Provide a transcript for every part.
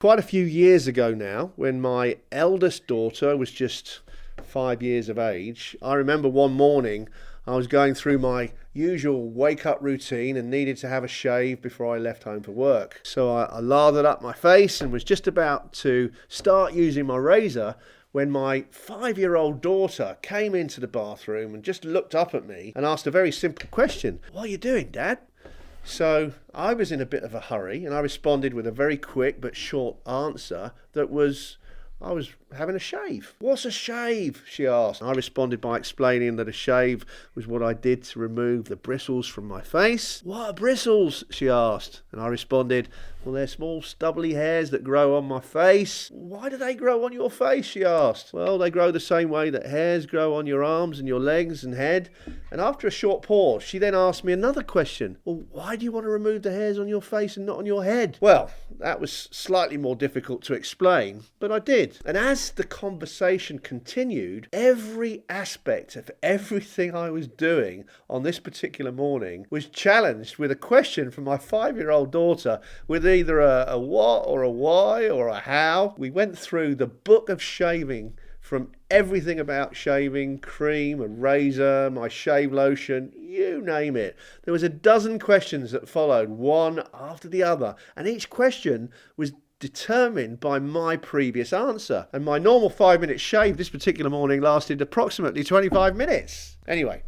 Quite a few years ago now, when my eldest daughter was just 5 years of age, I remember one morning I was going through my usual wake-up routine and needed to have a shave before I left home for work. So I lathered up my face and was just about to start using my razor when my 5-year-old daughter came into the bathroom and just looked up at me and asked a very simple question. "What are you doing, Dad?" So I was in a bit of a hurry and I responded with a very quick but short answer that was, I was having a shave. "What's a shave?" she asked. I responded by explaining that a shave was what I did to remove the bristles from my face. "What are bristles?" she asked. And I responded, "Well, they're small stubbly hairs that grow on my face." "Why do they grow on your face?" she asked. "Well, they grow the same way that hairs grow on your arms and your legs and head." And after a short pause, she then asked me another question. "Well, why do you want to remove the hairs on your face and not on your head?" Well, that was slightly more difficult to explain, but I did. And as the conversation continued, every aspect of everything I was doing on this particular morning was challenged with a question from my 5-year-old daughter with either a what or a why or a how. We went through the book of shaving, from everything about shaving, cream, a razor, my shave lotion, you name it. There was a dozen questions that followed, one after the other, and each question was determined by my previous answer. And my normal 5-minute shave this particular morning lasted approximately 25 minutes. Anyway,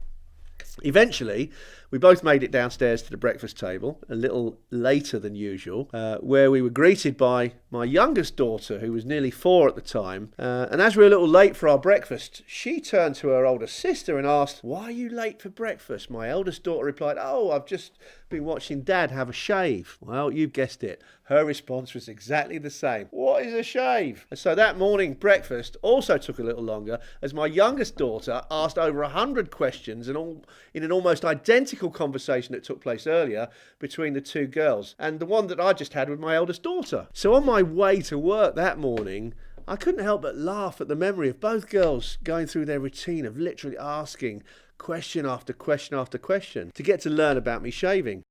eventually, we both made it downstairs to the breakfast table, a little later than usual, where we were greeted by my youngest daughter, who was nearly 4 at the time. And as we were a little late for our breakfast, she turned to her older sister and asked, "Why are you late for breakfast?" My eldest daughter replied, "Oh, I've just been watching Dad have a shave." Well, you've guessed it. Her response was exactly the same. "What is a shave?" And so that morning breakfast also took a little longer, as my youngest daughter asked over 100 questions and all in an almost identical conversation that took place earlier between the two girls, and the one that I just had with my eldest daughter. So on my way to work that morning, I couldn't help but laugh at the memory of both girls going through their routine of literally asking question after question after question to get to learn about me shaving.